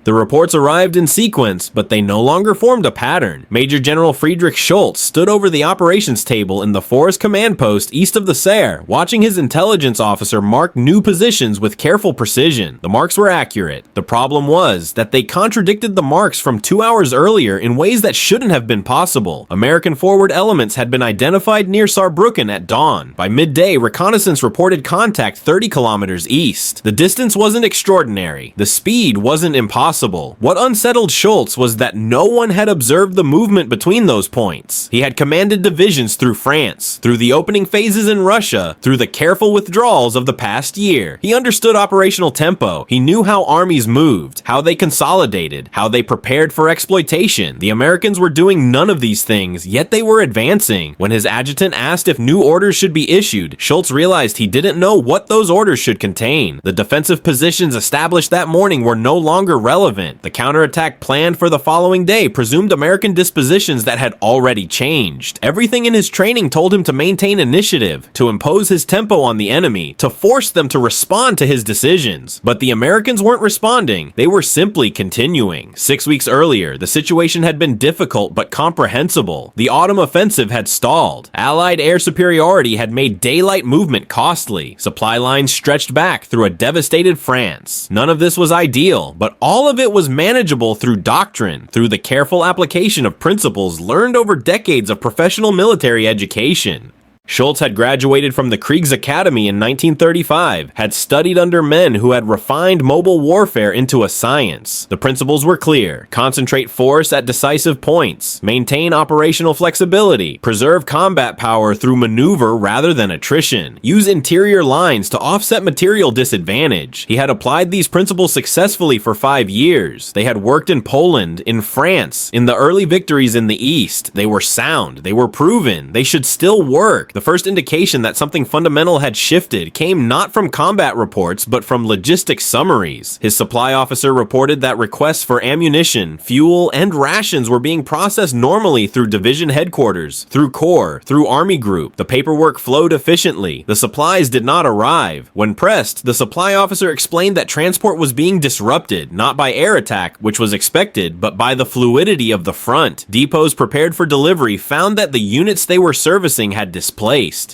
The reports arrived in sequence, but they no longer formed a pattern. Major General Friedrich Schultz stood over the operations table in the Forest Command Post east of the Saar, watching his intelligence officer mark new positions with careful precision. The marks were accurate. The problem was that they contradicted the marks from 2 hours earlier in ways that shouldn't have been possible. American forward elements had been identified near Saarbrücken at dawn. By midday, reconnaissance reported contact 30 kilometers east. The distance wasn't extraordinary. The speed wasn't impossible. What unsettled Schultz was that no one had observed the movement between those points. He had commanded divisions through France, through the opening phases in Russia, through the careful withdrawals of the past year. He understood operational tempo. He knew how armies moved, how they consolidated, how they prepared for exploitation. The Americans were doing none of these things, yet they were advancing. When his adjutant asked if new orders should be issued, Schultz realized he didn't know what those orders should contain. The defensive positions established that morning were no longer relevant. The counterattack planned for the following day presumed American dispositions that had already changed. Everything in his training told him to maintain initiative, to impose his tempo on the enemy, to force them to respond to his decisions. But the Americans weren't responding. They were simply continuing. 6 weeks earlier, the situation had been difficult but comprehensible. The autumn offensive had stalled. Allied air superiority had made daylight movement costly. Supply lines stretched back through a devastated France. None of this was ideal, but all of it was manageable through doctrine, through the careful application of principles learned over decades of professional military education. Schultz had graduated from the Kriegsakademie in 1935, had studied under men who had refined mobile warfare into a science. The principles were clear: concentrate force at decisive points, maintain operational flexibility, preserve combat power through maneuver rather than attrition, use interior lines to offset material disadvantage. He had applied these principles successfully for 5 years. They had worked in Poland, in France, in the early victories in the East. They were sound, they were proven, they should still work. The first indication that something fundamental had shifted came not from combat reports, but from logistics summaries. His supply officer reported that requests for ammunition, fuel, and rations were being processed normally through division headquarters, through corps, through army group. The paperwork flowed efficiently. The supplies did not arrive. When pressed, the supply officer explained that transport was being disrupted, not by air attack, which was expected, but by the fluidity of the front. Depots prepared for delivery found that the units they were servicing had displaced.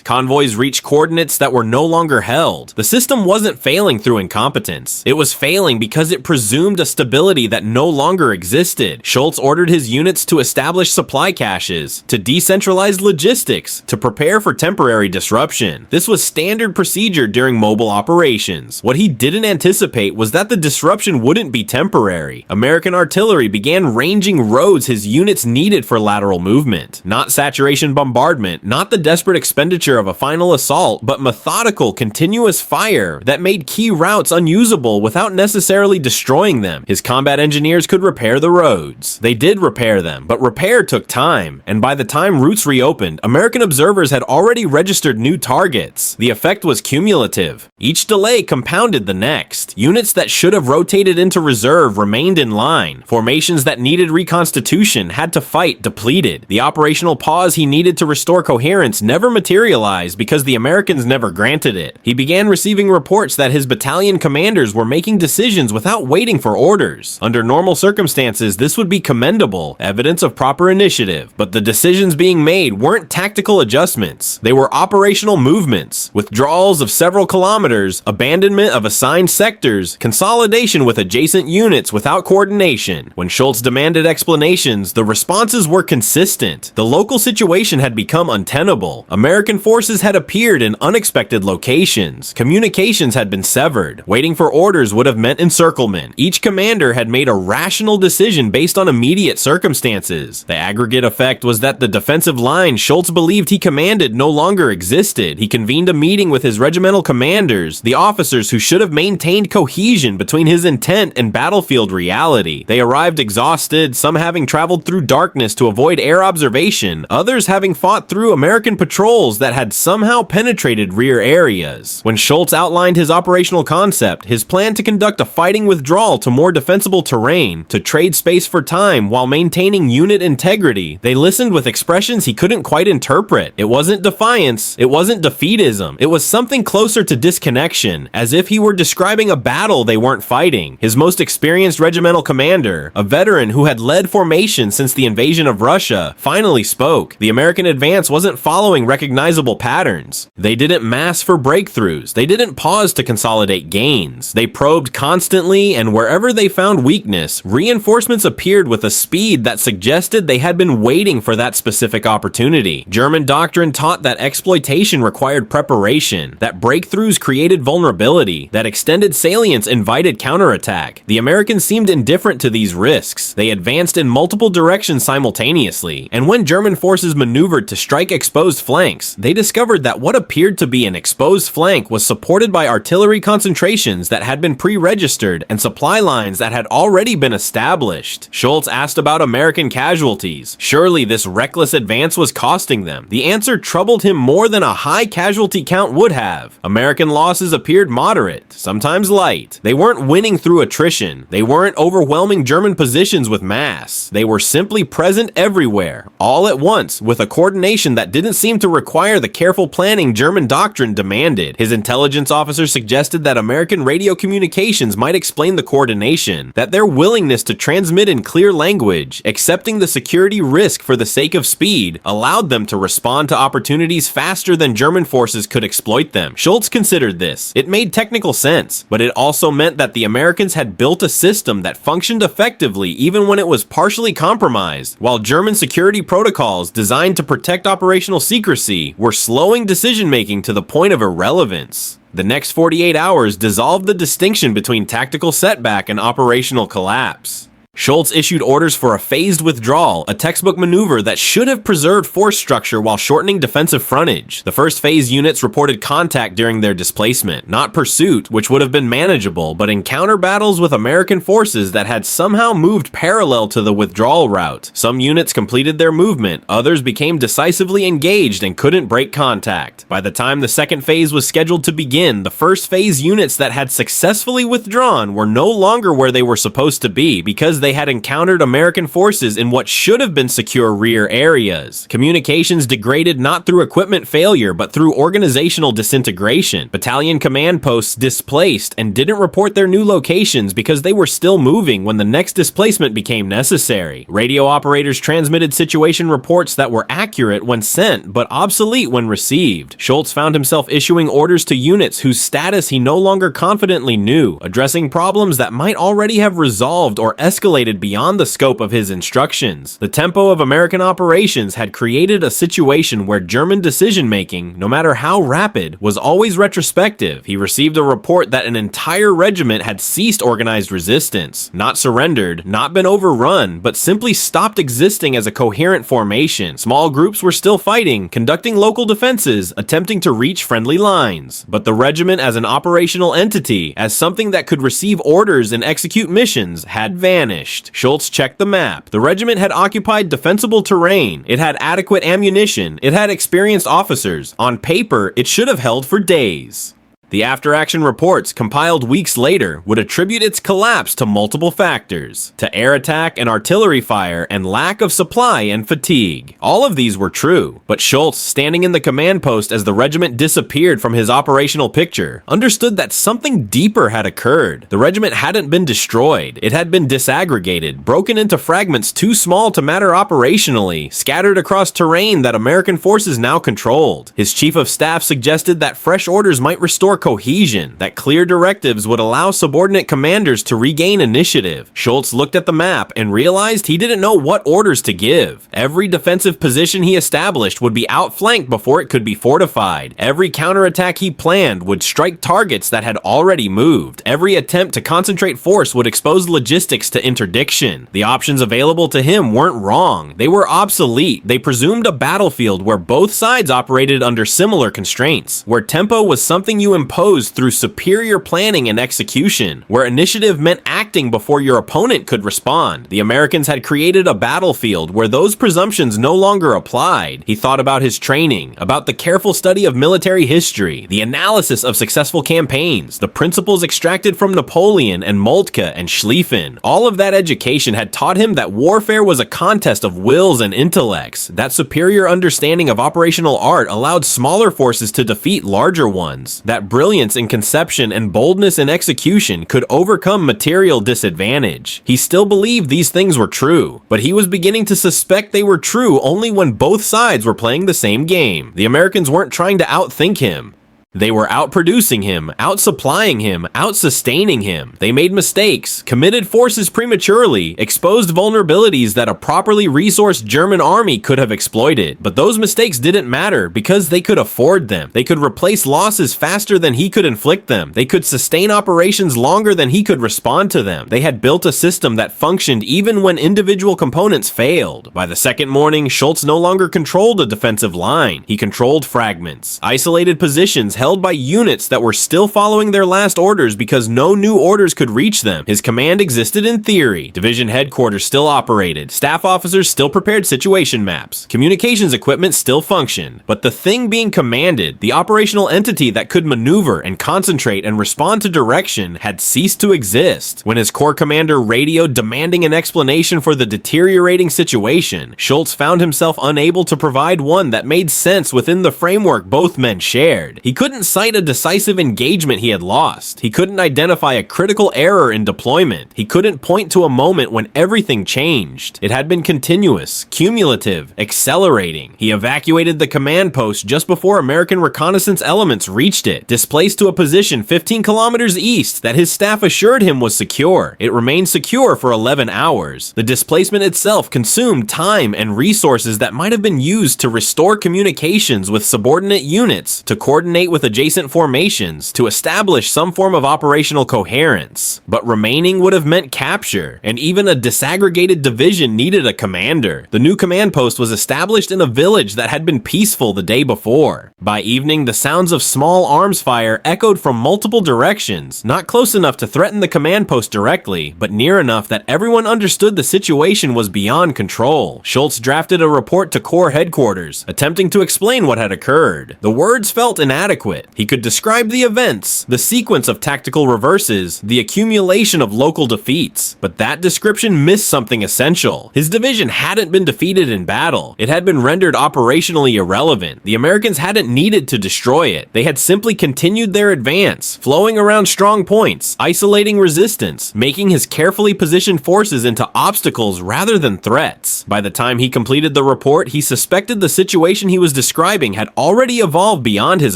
Convoys reached coordinates that were no longer held. The system wasn't failing through incompetence. It was failing because it presumed a stability that no longer existed. Schultz ordered his units to establish supply caches, to decentralize logistics, to prepare for temporary disruption. This was standard procedure during mobile operations. What he didn't anticipate was that the disruption wouldn't be temporary. American artillery began ranging roads his units needed for lateral movement. Not saturation bombardment, not the desperate expenditure of a final assault, but methodical, continuous fire that made key routes unusable without necessarily destroying them. His combat engineers could repair the roads. They did repair them, but repair took time, and by the time routes reopened, American observers had already registered new targets. The effect was cumulative. Each delay compounded the next. Units that should have rotated into reserve remained in line. Formations that needed reconstitution had to fight depleted. The operational pause he needed to restore coherence never materialized because the Americans never granted it. He began receiving reports that his battalion commanders were making decisions without waiting for orders. Under normal circumstances, this would be commendable, evidence of proper initiative, but the decisions being made weren't tactical adjustments. They were operational movements, withdrawals of several kilometers, abandonment of assigned sectors, consolidation with adjacent units without coordination. When Schultz demanded explanations, the responses were consistent. The local situation had become untenable. American forces had appeared in unexpected locations. Communications had been severed. Waiting for orders would have meant encirclement. Each commander had made a rational decision based on immediate circumstances. The aggregate effect was that the defensive line Schultz believed he commanded no longer existed. He convened a meeting with his regimental commanders, the officers who should have maintained cohesion between his intent and battlefield reality. They arrived exhausted, some having traveled through darkness to avoid air observation, others having fought through American patrol patrols that had somehow penetrated rear areas. When Schultz outlined his operational concept, his plan to conduct a fighting withdrawal to more defensible terrain, to trade space for time while maintaining unit integrity, they listened with expressions he couldn't quite interpret. It wasn't defiance, it wasn't defeatism, it was something closer to disconnection, as if he were describing a battle they weren't fighting. His most experienced regimental commander, a veteran who had led formation since the invasion of Russia, finally spoke. The American advance wasn't following recognizable patterns. They didn't mass for breakthroughs. They didn't pause to consolidate gains. They probed constantly, and wherever they found weakness, reinforcements appeared with a speed that suggested they had been waiting for that specific opportunity. German doctrine taught that exploitation required preparation, that breakthroughs created vulnerability, that extended salience invited counterattack. The Americans seemed indifferent to these risks. They advanced in multiple directions simultaneously, and when German forces maneuvered to strike exposed flanks, they discovered that what appeared to be an exposed flank was supported by artillery concentrations that had been pre-registered and supply lines that had already been established. Schultz asked about American casualties. Surely this reckless advance was costing them. The answer troubled him more than a high casualty count would have. American losses appeared moderate, sometimes light. They weren't winning through attrition. They weren't overwhelming German positions with mass. They were simply present everywhere, all at once, with a coordination that didn't seem to require the careful planning German doctrine demanded. His intelligence officer suggested that American radio communications might explain the coordination, that their willingness to transmit in clear language, accepting the security risk for the sake of speed, allowed them to respond to opportunities faster than German forces could exploit them. Schultz considered this. It made technical sense, but it also meant that the Americans had built a system that functioned effectively even when it was partially compromised, while German security protocols designed to protect operational secrecy were slowing decision-making to the point of irrelevance. The next 48 hours dissolved the distinction between tactical setback and operational collapse. Schultz issued orders for a phased withdrawal, a textbook maneuver that should have preserved force structure while shortening defensive frontage. The first phase units reported contact during their displacement, not pursuit, which would have been manageable, but encounter battles with American forces that had somehow moved parallel to the withdrawal route. Some units completed their movement, others became decisively engaged and couldn't break contact. By the time the second phase was scheduled to begin, the first phase units that had successfully withdrawn were no longer where they were supposed to be because they had encountered American forces in what should have been secure rear areas. Communications degraded not through equipment failure, but through organizational disintegration. Battalion command posts displaced and didn't report their new locations because they were still moving when the next displacement became necessary. Radio operators transmitted situation reports that were accurate when sent, but obsolete when received. Schultz found himself issuing orders to units whose status he no longer confidently knew, addressing problems that might already have resolved or escalated beyond the scope of his instructions. The tempo of American operations had created a situation where German decision-making, no matter how rapid, was always retrospective. He received a report that an entire regiment had ceased organized resistance, not surrendered, not been overrun, but simply stopped existing as a coherent formation. Small groups were still fighting, conducting local defenses, attempting to reach friendly lines. But the regiment as an operational entity, as something that could receive orders and execute missions, had vanished. Schultz checked the map. The regiment had occupied defensible terrain. It had adequate ammunition. It had experienced officers. On paper, it should have held for days. The after-action reports, compiled weeks later, would attribute its collapse to multiple factors: to air attack and artillery fire and lack of supply and fatigue. All of these were true, but Schultz, standing in the command post as the regiment disappeared from his operational picture, understood that something deeper had occurred. The regiment hadn't been destroyed. It had been disaggregated, broken into fragments too small to matter operationally, scattered across terrain that American forces now controlled. His chief of staff suggested that fresh orders might restore cohesion, that clear directives would allow subordinate commanders to regain initiative. Schultz looked at the map and realized he didn't know what orders to give. Every defensive position he established would be outflanked before it could be fortified. Every counterattack he planned would strike targets that had already moved. Every attempt to concentrate force would expose logistics to interdiction. The options available to him weren't wrong. They were obsolete. They presumed a battlefield where both sides operated under similar constraints, where tempo was something you imposed through superior planning and execution, where initiative meant acting before your opponent could respond. The Americans had created a battlefield where those presumptions no longer applied. He thought about his training, about the careful study of military history, the analysis of successful campaigns, the principles extracted from Napoleon and Moltke and Schlieffen. All of that education had taught him that warfare was a contest of wills and intellects. That superior understanding of operational art allowed smaller forces to defeat larger ones. That brilliance in conception and boldness in execution could overcome material disadvantage. He still believed these things were true, but he was beginning to suspect they were true only when both sides were playing the same game. The Americans weren't trying to outthink him. They were outproducing him, outsupplying him, outsustaining him. They made mistakes, committed forces prematurely, exposed vulnerabilities that a properly resourced German army could have exploited. But those mistakes didn't matter because they could afford them. They could replace losses faster than he could inflict them. They could sustain operations longer than he could respond to them. They had built a system that functioned even when individual components failed. By the second morning, Schultz no longer controlled a defensive line. He controlled fragments, isolated positions held by units that were still following their last orders because no new orders could reach them. His command existed in theory. Division headquarters still operated. Staff officers still prepared situation maps. Communications equipment still functioned. But the thing being commanded, the operational entity that could maneuver and concentrate and respond to direction, had ceased to exist. When his corps commander radioed demanding an explanation for the deteriorating situation, Schultz found himself unable to provide one that made sense within the framework both men shared. He couldn't cite a decisive engagement he had lost. He couldn't identify a critical error in deployment. He couldn't point to a moment when everything changed. It had been continuous, cumulative, accelerating. He evacuated the command post just before American reconnaissance elements reached it, displaced to a position 15 kilometers east that his staff assured him was secure. It remained secure for 11 hours. The displacement itself consumed time and resources that might have been used to restore communications with subordinate units, to coordinate with adjacent formations, to establish some form of operational coherence. But remaining would have meant capture, and even a disaggregated division needed a commander. The new command post was established in a village that had been peaceful the day before. By evening, the sounds of small arms fire echoed from multiple directions, not close enough to threaten the command post directly, but near enough that everyone understood the situation was beyond control. Schultz drafted a report to Corps headquarters, attempting to explain what had occurred. The words felt inadequate. He could describe the events, the sequence of tactical reverses, the accumulation of local defeats, but that description missed something essential. His division hadn't been defeated in battle. It had been rendered operationally irrelevant. The Americans hadn't needed to destroy it. They had simply continued their advance, flowing around strong points, isolating resistance, making his carefully positioned forces into obstacles rather than threats. By the time he completed the report, he suspected the situation he was describing had already evolved beyond his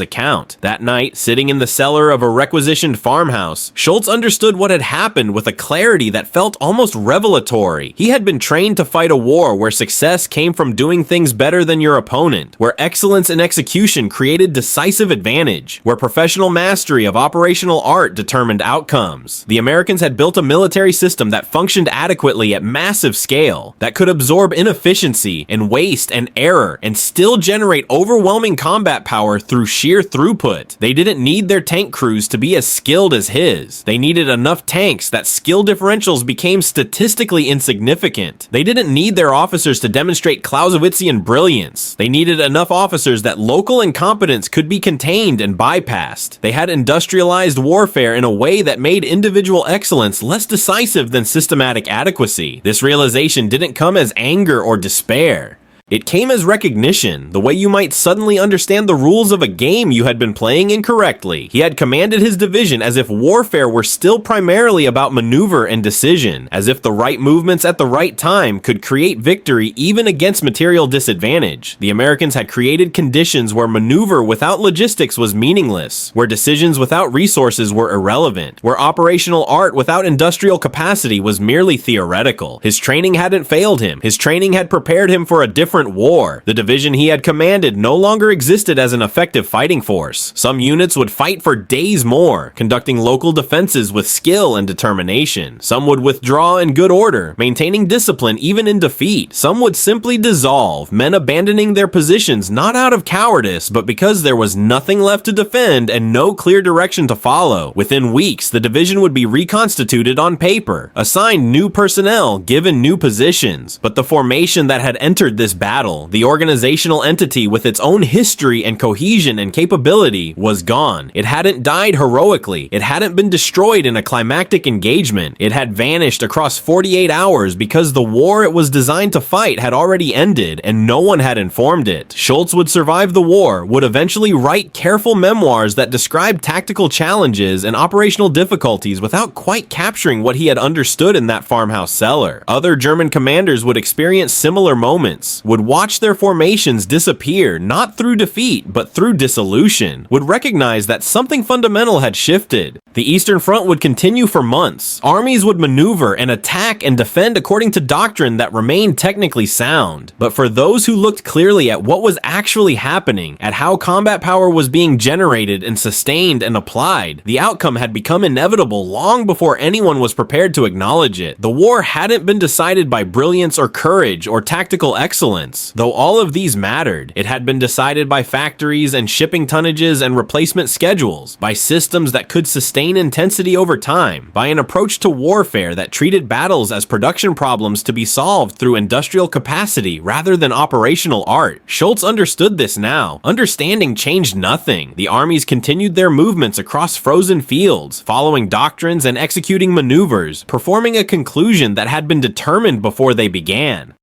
account. That night, sitting in the cellar of a requisitioned farmhouse, Schultz understood what had happened with a clarity that felt almost revelatory. He had been trained to fight a war where success came from doing things better than your opponent, where excellence in execution created decisive advantage, where professional mastery of operational art determined outcomes. The Americans had built a military system that functioned adequately at massive scale, that could absorb inefficiency and waste and error and still generate overwhelming combat power through sheer throughput. They didn't need their tank crews to be as skilled as his. They needed enough tanks that skill differentials became statistically insignificant. They didn't need their officers to demonstrate Clausewitzian brilliance. They needed enough officers that local incompetence could be contained and bypassed. They had industrialized warfare in a way that made individual excellence less decisive than systematic adequacy. This realization didn't come as anger or despair. It came as recognition, the way you might suddenly understand the rules of a game you had been playing incorrectly. He had commanded his division as if warfare were still primarily about maneuver and decision, as if the right movements at the right time could create victory even against material disadvantage. The Americans had created conditions where maneuver without logistics was meaningless, where decisions without resources were irrelevant, where operational art without industrial capacity was merely theoretical. His training hadn't failed him. His training had prepared him for a different different war. The division he had commanded no longer existed as an effective fighting force. Some units would fight for days more, conducting local defenses with skill and determination. Some would withdraw in good order, maintaining discipline even in defeat. Some would simply dissolve, men abandoning their positions not out of cowardice, but because there was nothing left to defend and no clear direction to follow. Within weeks, the division would be reconstituted on paper, assigned new personnel, given new positions. But the formation that had entered this battle, the organizational entity with its own history and cohesion and capability, was gone. It hadn't died heroically. It hadn't been destroyed in a climactic engagement. It had vanished across 48 hours because the war it was designed to fight had already ended and no one had informed it. Schultz would survive the war, would eventually write careful memoirs that described tactical challenges and operational difficulties without quite capturing what he had understood in that farmhouse cellar. Other German commanders would experience similar moments, would watch their formations disappear, not through defeat, but through dissolution, would recognize that something fundamental had shifted. The Eastern Front would continue for months. Armies would maneuver and attack and defend according to doctrine that remained technically sound. But for those who looked clearly at what was actually happening, at how combat power was being generated and sustained and applied, the outcome had become inevitable long before anyone was prepared to acknowledge it. The war hadn't been decided by brilliance or courage or tactical excellence, though all of these mattered. It had been decided by factories and shipping tonnages and replacement schedules, by systems that could sustain intensity over time, by an approach to warfare that treated battles as production problems to be solved through industrial capacity rather than operational art. Schultz understood this now. Understanding changed nothing. The armies continued their movements across frozen fields, following doctrines and executing maneuvers, performing a conclusion that had been determined before they began.